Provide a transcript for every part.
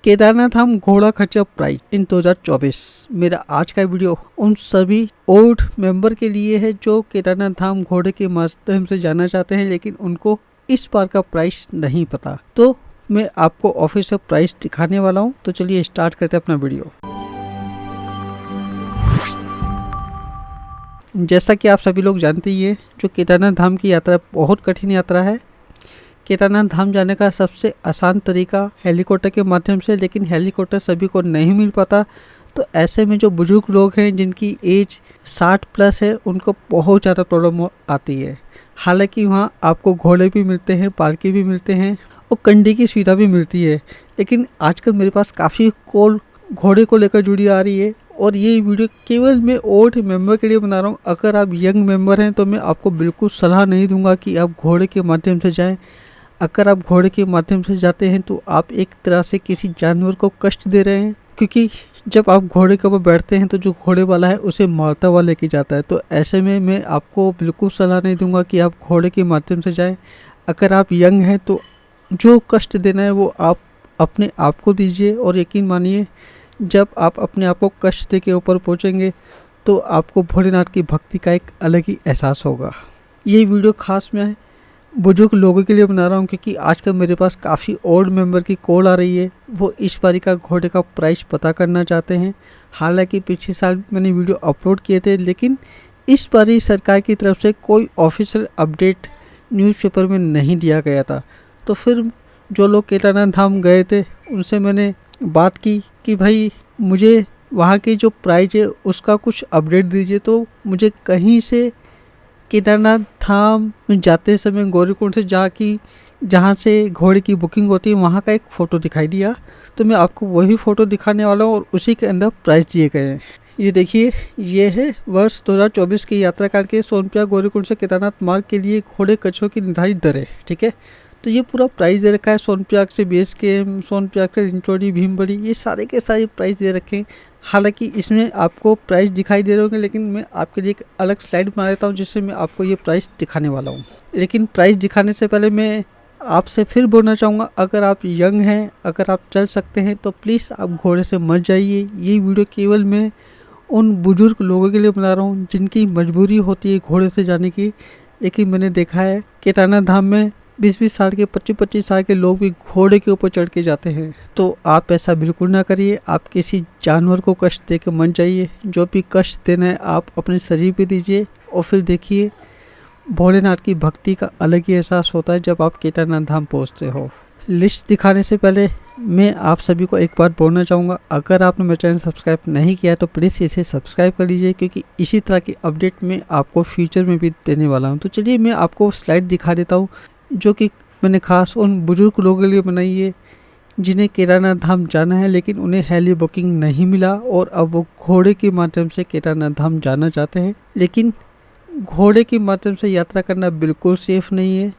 केदारनाथ धाम घोड़ा खच्चर price in 2024। मेरा आज का वीडियो उन सभी ओल्ड मेंबर के लिए है जो केदारनाथ धाम घोड़े के माध्यम से जाना चाहते हैं, लेकिन उनको इस बार का प्राइस नहीं पता। तो मैं आपको ऑफिशियल प्राइस दिखाने वाला हूं। तो चलिए स्टार्ट करते हैं अपना वीडियो। जैसा कि आप सभी लोग जानते ही हैं, जो केदारनाथ धाम की यात्रा बहुत कठिन यात्रा है। केदारनाथ धाम जाने का सबसे आसान तरीका हेलीकॉप्टर के माध्यम से, लेकिन हेलीकॉप्टर सभी को नहीं मिल पाता। तो ऐसे में जो बुजुर्ग लोग हैं जिनकी एज 60 प्लस है, उनको बहुत ज़्यादा प्रॉब्लम आती है। हालांकि वहाँ आपको घोड़े भी मिलते हैं, पालकी भी मिलते हैं और कंडी की सुविधा भी मिलती है। लेकिन आजकल मेरे पास काफ़ी कॉल घोड़े को लेकर जुड़ी आ रही है और ये वीडियो केवल मैं ओल्ड मेंबर के लिए बना रहा हूँ। अगर आप यंग मेंबर हैं तो मैं आपको बिल्कुल सलाह नहीं दूंगा कि आप घोड़े के माध्यम से जाएं। अगर आप घोड़े के माध्यम से जाते हैं तो आप एक तरह से किसी जानवर को कष्ट दे रहे हैं, क्योंकि जब आप घोड़े के ऊपर बैठते हैं तो जो घोड़े वाला है उसे मारता हुआ लेके जाता है। तो ऐसे में मैं आपको बिल्कुल सलाह नहीं दूंगा कि आप घोड़े के माध्यम से जाएं। अगर आप यंग हैं तो जो कष्ट देना है वो आप अपने आप को दीजिए, और यकीन मानिए जब आप अपने आप को कष्ट दे के ऊपर पहुँचेंगे तो आपको भोलेनाथ की भक्ति का एक अलग ही एहसास होगा। ये वीडियो खास मैं बुजुर्ग लोगों के लिए बना रहा हूँ, क्योंकि आजकल मेरे पास काफ़ी ओल्ड मेंबर की कॉल आ रही है। वो इस बारी का घोड़े का प्राइस पता करना चाहते हैं। हालांकि पिछले साल मैंने वीडियो अपलोड किए थे, लेकिन इस बारी सरकार की तरफ से कोई ऑफिशियल अपडेट न्यूज़पेपर में नहीं दिया गया था। तो फिर जो लोग केदारनाथ धाम गए थे उनसे मैंने बात की कि भाई मुझे वहाँ की जो प्राइस है उसका कुछ अपडेट दीजिए। तो मुझे कहीं से केदारनाथ धाम में जाते समय गौरीकुंड से जहाँ से घोड़े की बुकिंग होती है वहाँ का एक फ़ोटो दिखाई दिया। तो मैं आपको वही फ़ोटो दिखाने वाला हूँ और उसी के अंदर प्राइस दिए गए हैं। ये देखिए, ये है वर्ष 2024 की यात्रा काल के सोनप्रयाग गौरीकुंड से केदारनाथ मार्ग के लिए घोड़े कच्छों की निर्धारित दरें। ठीक है, तो ये पूरा प्राइस दे रखा है। सोनप्रयाग से BSKM, सोनप्रयाग से रिंचोड़ी, भीमबड़ी, ये सारे के सारे प्राइस दे रखे हैं। हालांकि इसमें आपको प्राइस दिखाई दे रहे होंगे, लेकिन मैं आपके लिए एक अलग स्लाइड बना लेता हूँ जिससे मैं आपको ये प्राइस दिखाने वाला हूँ। लेकिन प्राइस दिखाने से पहले मैं आपसे फिर बोलना चाहूँगा, अगर आप यंग हैं, अगर आप चल सकते हैं तो प्लीज़ आप घोड़े से मत जाइए। ये वीडियो केवल मैं उन बुजुर्ग लोगों के लिए बना रहा हूँ जिनकी मजबूरी होती है घोड़े से जाने की। लेकिन मैंने देखा है केदारनाथ धाम में 20-20 साल के, 25-25 साल के लोग भी घोड़े के ऊपर चढ़ के जाते हैं। तो आप ऐसा बिल्कुल ना करिए। आप किसी जानवर को कष्ट दे के मत जाइए। जो भी कष्ट देना है आप अपने शरीर पे दीजिए, और फिर देखिए भोलेनाथ की भक्ति का अलग ही एहसास होता है जब आप केदारनाथ धाम पहुँचते हो। लिस्ट दिखाने से पहले मैं आप सभी को एक बात बोलना चाहूँगा, अगर आपने मेरा चैनल सब्सक्राइब नहीं किया है तो प्लीज़ इसे सब्सक्राइब कर लीजिए, क्योंकि इसी तरह की अपडेट मैं आपको फ्यूचर में भी देने वाला हूँ। तो चलिए मैं आपको स्लाइड दिखा देता हूँ जो कि मैंने खास उन बुजुर्ग लोगों के लिए बनाई है जिन्हें केदारनाथ धाम जाना है, लेकिन उन्हें हेली बुकिंग नहीं मिला और अब वो घोड़े के माध्यम से केदारनाथ धाम जाना चाहते हैं। लेकिन घोड़े के माध्यम से यात्रा करना बिल्कुल सेफ़ नहीं है।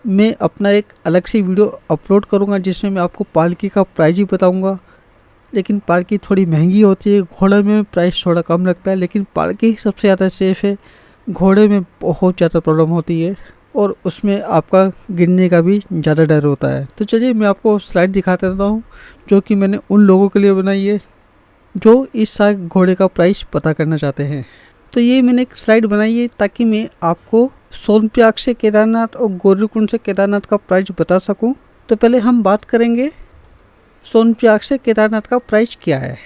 मैं अपना एक अलग से वीडियो अपलोड करूंगा जिसमें मैं आपको पालकी का प्राइस भी बताऊंगा। लेकिन पालकी थोड़ी महंगी होती है, घोड़े में प्राइस थोड़ा कम लगता है, लेकिन पालकी सबसे ज़्यादा सेफ़ है। घोड़े में बहुत ज़्यादा प्रॉब्लम होती है और उसमें आपका गिरने का भी ज़्यादा डर होता है। तो चलिए मैं आपको स्लाइड दिखा देता हूँ जो कि मैंने उन लोगों के लिए बनाई है जो इस साल घोड़े का प्राइस पता करना चाहते हैं। तो ये मैंने एक स्लाइड बनाई है ताकि मैं आपको सोनप्रयाग से केदारनाथ और गौरीकुंड से केदारनाथ का प्राइस बता सकूं। तो पहले हम बात करेंगे सोनप्रयाग से केदारनाथ का प्राइस क्या है।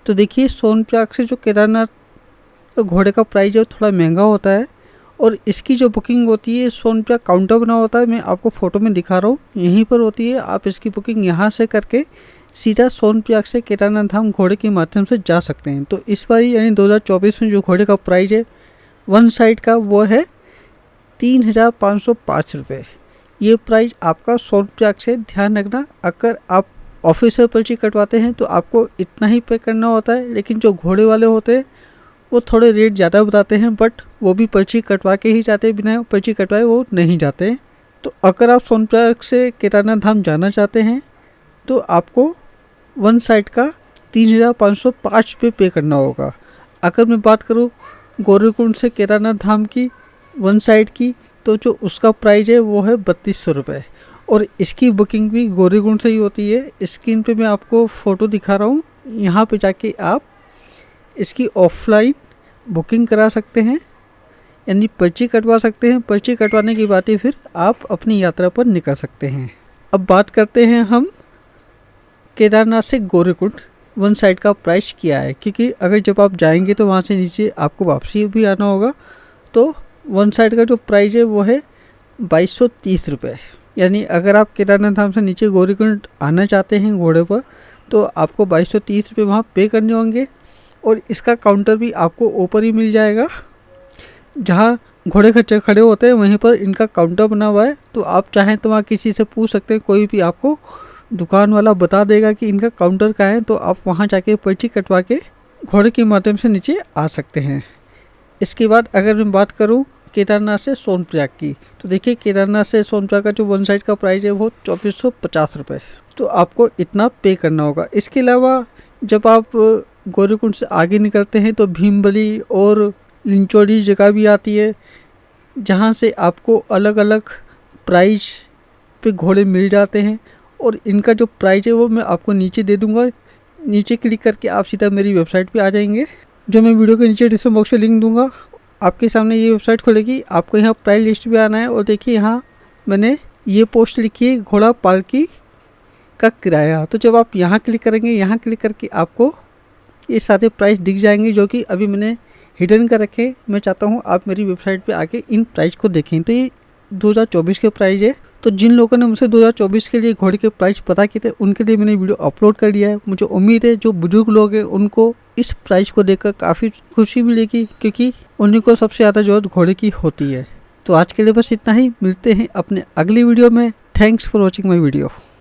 तो देखिए, सोनप्रयाग से जो केदारनाथ घोड़े का प्राइस है वो थोड़ा महंगा होता है, और इसकी जो बुकिंग होती है सोनप्रयाग काउंटर बना होता है, मैं आपको फ़ोटो में दिखा रहा हूँ, यहीं पर होती है। आप इसकी बुकिंग यहाँ से करके सीधा सोनप्रयाग से केदारनाथ धाम घोड़े के माध्यम से जा सकते हैं। तो इस बार यानी 2024 में जो घोड़े का प्राइस है वन साइड का वो है 3,505 रुपये। ये प्राइस आपका सोनप्रयाग से, ध्यान रखना अगर आप ऑफिशियल पर्ची कटवाते हैं तो आपको इतना ही पे करना होता है। लेकिन जो घोड़े वाले होते हैं वो थोड़े रेट ज़्यादा बताते हैं, बट वो भी पर्ची कटवा के ही जाते हैं, बिना पर्ची कटवाए वो नहीं जाते हैं। तो अगर आप सोनप्रयाग से केदारनाथ धाम जाना चाहते हैं तो आपको वन साइड का 3,505 रुपये पे करना होगा। अगर मैं बात करूँ गौरीकुंड से केदारनाथ धाम की वन साइड की, तो जो उसका प्राइस है वो है 3,200 रुपये। और इसकी बुकिंग भी गौरीकुंड से ही होती है। स्क्रीन पे मैं आपको फ़ोटो दिखा रहा हूँ, यहाँ पे जाके आप इसकी ऑफलाइन बुकिंग करा सकते हैं, यानी पर्ची कटवा सकते हैं। पर्ची कटवाने के बाद ही फिर आप अपनी यात्रा पर निकल सकते हैं। अब बात करते हैं हम केदारनाथ से गौरीकुंड वन साइड का प्राइस क्या है, क्योंकि अगर जब आप जाएंगे तो वहाँ से नीचे आपको वापसी भी आना होगा। तो वन साइड का जो प्राइस है वो है 2230 रुपये। यानी अगर आप केदारनाथ धाम से नीचे गौरीकुंड आना चाहते हैं घोड़े पर तो आपको 2230 रुपये वहाँ पे करने होंगे। और इसका काउंटर भी आपको ऊपर ही मिल जाएगा, जहाँ घोड़े खच्चर खड़े होते हैं वहीं पर इनका काउंटर बना हुआ है। तो आप चाहें तो वहाँ किसी से पूछ सकते हैं, कोई भी आपको दुकान वाला बता देगा कि इनका काउंटर कहाँ है। तो आप वहाँ जाके पर्ची कटवा के घोड़े के माध्यम से नीचे आ सकते हैं। इसके बाद अगर मैं बात करूँ केदारनाथ से सोनप्रयाग की, तो देखिए केदारनाथ से सोनप्रयाग का जो वन साइड का प्राइस है वो 2450 रुपये। तो आपको इतना पे करना होगा। इसके अलावा जब आप गौरीकुंड से आगे निकलते हैं तो भीमबली और लिंचौड़ी जगह भी आती है, जहाँ से आपको अलग अलग प्राइस पे घोड़े मिल जाते हैं। और इनका जो प्राइस है वो मैं आपको नीचे दे दूँगा। नीचे क्लिक करके आप सीधा मेरी वेबसाइट पे आ जाएंगे, जो मैं वीडियो के नीचे डिस्क्रिप्शन बॉक्स में लिंक दूंगा। आपके सामने ये वेबसाइट खुलेगी, आपको यहाँ प्राइस लिस्ट पे आना है। और देखिए यहाँ मैंने ये पोस्ट लिखी है घोड़ा पालकी का किराया। तो जब आप यहाँ क्लिक करेंगे, यहाँ क्लिक करके आपको ये सारे प्राइस दिख जाएंगे, जो कि अभी मैंने हिडन कर रखे। मैं चाहता हूँ आप मेरी वेबसाइट पे आके इन प्राइस को देखें। तो ये 2024 के प्राइस है। तो जिन लोगों ने मुझसे 2024 के लिए घोड़े के प्राइस पता किए थे उनके लिए मैंने वीडियो अपलोड कर दिया है। मुझे उम्मीद है जो बुजुर्ग लोग हैं उनको इस प्राइस को देखकर काफ़ी खुशी मिलेगी, क्योंकि उन्हीं को सबसे ज़्यादा ज़रूरत घोड़े की होती है। तो आज के लिए बस इतना ही, मिलते हैं अपने अगली वीडियो में। Thanks for watching my video.